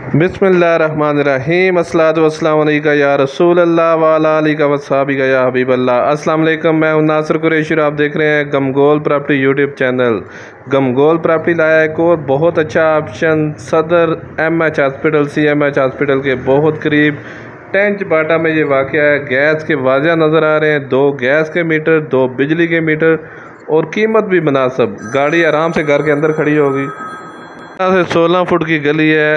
बिस्मिल्लाहिर्रहमानिर्रहीम अस्सलातु वस्सलामु अलैका या रसूल अल्लाह व अला आलिका व सहाबिका या हबीब अल्लाह। अस्सलाम वालेकुम, मैं हूं नासिर कुरैशी और आप देख रहे हैं गमगोल प्रॉपर्टी यूट्यूब चैनल। गमगोल प्रॉपर्टी लाया एक और बहुत अच्छा ऑप्शन सदर MH हॉस्पिटल CMH हॉस्पिटल के बहुत करीब टेंच बाटा में ये वाक़या है। गैस के वाज़िया नज़र आ रहे हैं, 2 गैस के मीटर, 2 बिजली के मीटर और कीमत भी मुनासिब। गाड़ी आराम से घर के अंदर खड़ी होगी। यहाँ से 16 फुट की गली है,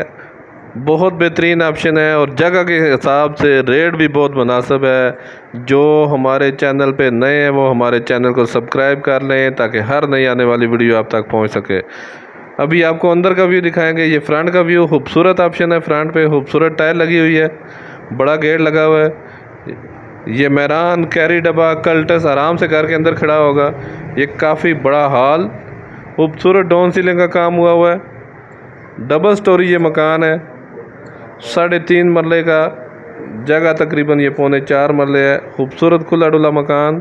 बहुत बेहतरीन ऑप्शन है और जगह के हिसाब से रेट भी बहुत मुनासिब है। जो हमारे चैनल पे नए हैं वो हमारे चैनल को सब्सक्राइब कर लें ताकि हर नई आने वाली वीडियो आप तक पहुंच सके। अभी आपको अंदर का व्यू दिखाएंगे। ये फ्रंट का व्यू, खूबसूरत ऑप्शन है। फ्रंट पे खूबसूरत टाइल लगी हुई है, बड़ा गेट लगा हुआ है। ये मेहरान कैरी डब्बा कल्टस आराम से घर के अंदर खड़ा होगा। ये काफ़ी बड़ा हॉल, खूबसूरत डाउन सीलिंग का काम हुआ है। डबल स्टोरी ये मकान है, 3.5 मरले का, जगह तकरीबन ये 3.25 मरले है। खूबसूरत खुला डुला मकान,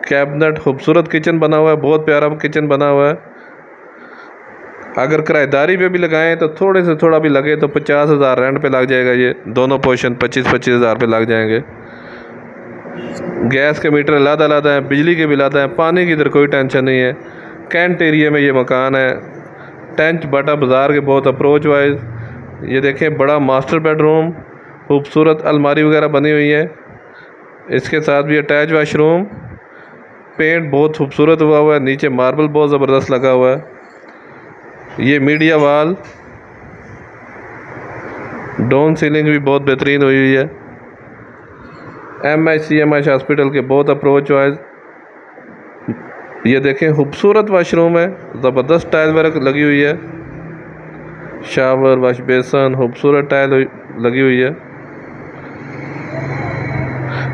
कैबिनेट, खूबसूरत किचन बना हुआ है, बहुत प्यारा किचन बना हुआ है। अगर किराएदारी पे भी लगाएं तो थोड़े से थोड़ा भी लगे तो 50,000 रेंट पे लग जाएगा। ये दोनों पोर्शन 25-25 हज़ार पे लग जाएंगे। गैस के मीटर अलग-अलग हैं, बिजली के भी अलग हैं, पानी की इधर कोई टेंशन नहीं है। कैंट एरिया में ये मकान है, टेंच बाटा बाज़ार के बहुत अप्रोच वाइज। ये देखें, बड़ा मास्टर बेडरूम, खूबसूरत अलमारी वगैरह बनी हुई है। इसके साथ भी अटैच वाशरूम, पेंट बहुत खूबसूरत हुआ है। नीचे मार्बल बहुत ज़बरदस्त लगा हुआ है। ये मीडिया वाल, डाउन सीलिंग भी बहुत बेहतरीन हुई हुई है। MH CMH हॉस्पिटल के बहुत अप्रोच वाइज। ये देखें, खूबसूरत वाशरूम है, ज़बरदस्त टाइल वर्क लगी हुई है। शावर, वाश बेसन, खूबसूरत टाइल लगी हुई है।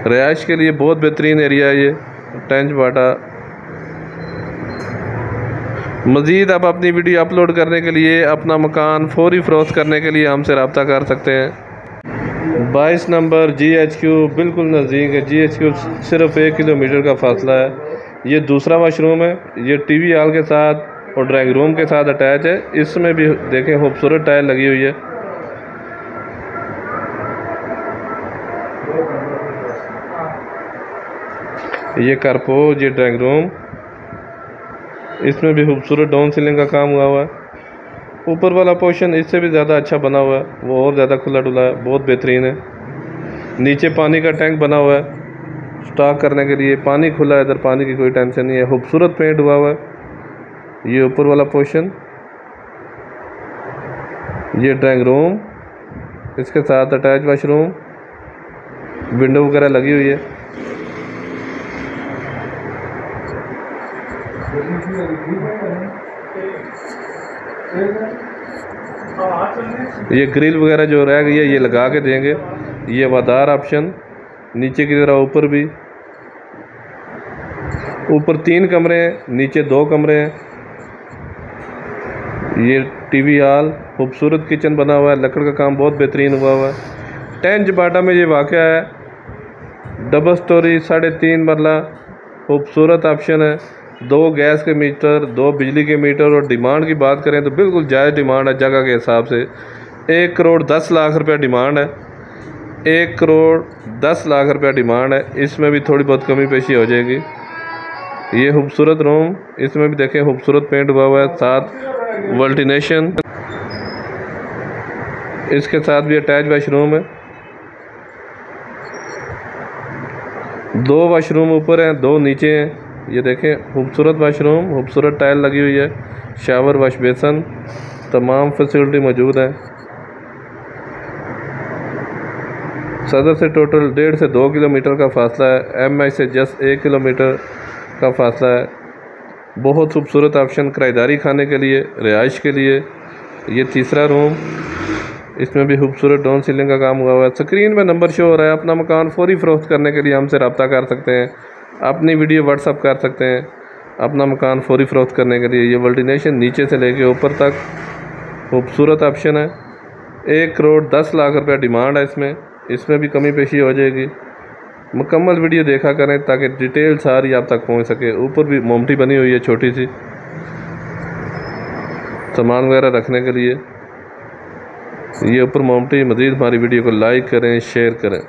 रिहाइश के लिए बहुत बेहतरीन एरिया है ये टेंच बाटा। मज़ीद आप अपनी वीडियो अपलोड करने के लिए, अपना मकान फौरी फ़रोख्त करने के लिए हमसे रब्ता कर सकते हैं। 22 नंबर GHQ बिल्कुल नज़दीक है। GHQ सिर्फ 1 किलोमीटर का फासला है। ये दूसरा वाशरूम है। ये TV हॉल के साथ और ड्राइंग रूम के साथ अटैच है। इसमें भी देखें, खूबसूरत टाइल लगी हुई है। ये कारपोज, ये ड्राइंग रूम, इसमें भी खूबसूरत डाउन सीलिंग का काम हुआ है। ऊपर वाला पोर्शन इससे भी ज़्यादा अच्छा बना हुआ है, वो और ज़्यादा खुला डुला है, बहुत बेहतरीन है। नीचे पानी का टैंक बना हुआ है, स्टॉक करने के लिए। पानी खुला है, इधर पानी की कोई टेंशन नहीं है। खूबसूरत पेंट हुआ है। ये ऊपर वाला पोर्शन, ये ड्राइंग रूम, इसके साथ अटैच वाशरूम, विंडो वगैरह लगी हुई है। ये ग्रिल वगैरह जो रह गई है ये लगा के देंगे। ये हवादार ऑप्शन, नीचे की तरह ऊपर भी। ऊपर 3 कमरे हैं, नीचे 2 कमरे हैं। ये TV हॉल, खूबसूरत किचन बना हुआ है, लकड़ का काम बहुत बेहतरीन हुआ है। टेंच बाटा में ये वाक़या है, डबल स्टोरी, 3.5 मरला, खूबसूरत ऑप्शन है। 2 गैस के मीटर, 2 बिजली के मीटर। और डिमांड की बात करें तो बिल्कुल जायज़ डिमांड है जगह के हिसाब से। 1 करोड़ 10 लाख रुपया डिमांड है। 1 करोड़ 10 लाख रुपया डिमांड है। इसमें भी थोड़ी बहुत कमी पेशी हो जाएगी। ये खूबसूरत रूम, इसमें भी देखें खूबसूरत पेंट हुआ है, साथ वेंटिलेशन। इसके साथ भी अटैच वाशरूम है। 2 वाशरूम ऊपर हैं, 2 नीचे हैं। ये देखें, खूबसूरत वाशरूम, खूबसूरत टाइल लगी हुई है। शावर, वाश बेसन, तमाम फैसिलिटी मौजूद है। सदर से टोटल 1.5 से 2 किलोमीटर का फासला है। MH से जस्ट 1 किलोमीटर का फासला है। बहुत खूबसूरत ऑप्शन किराएदारी खाने के लिए, रिहाइश के लिए। ये तीसरा रूम, इसमें भी खूबसूरत डाउन सीलिंग का काम हुआ है। स्क्रीन में नंबर शो हो रहा है। अपना मकान फौरी फ़रोख्त करने के लिए हमसे रब्ता कर सकते हैं। अपनी वीडियो व्हाट्सअप कर सकते हैं। अपना मकान फौरी फ़रोख्त करने के लिए ये वेंटिलेशन नीचे से लेके ऊपर तक खूबसूरत ऑप्शन है। 1 करोड़ 10 लाख रुपया डिमांड है। इसमें भी कमी पेशी हो जाएगी। मुकम्मल वीडियो देखा करें ताकि डिटेल सारी आप तक पहुंच सके। ऊपर भी मोमटी बनी हुई है छोटी सी, सामान वगैरह रखने के लिए। ये ऊपर मोमटी। मज़ीद हमारी वीडियो को लाइक करें, शेयर करें।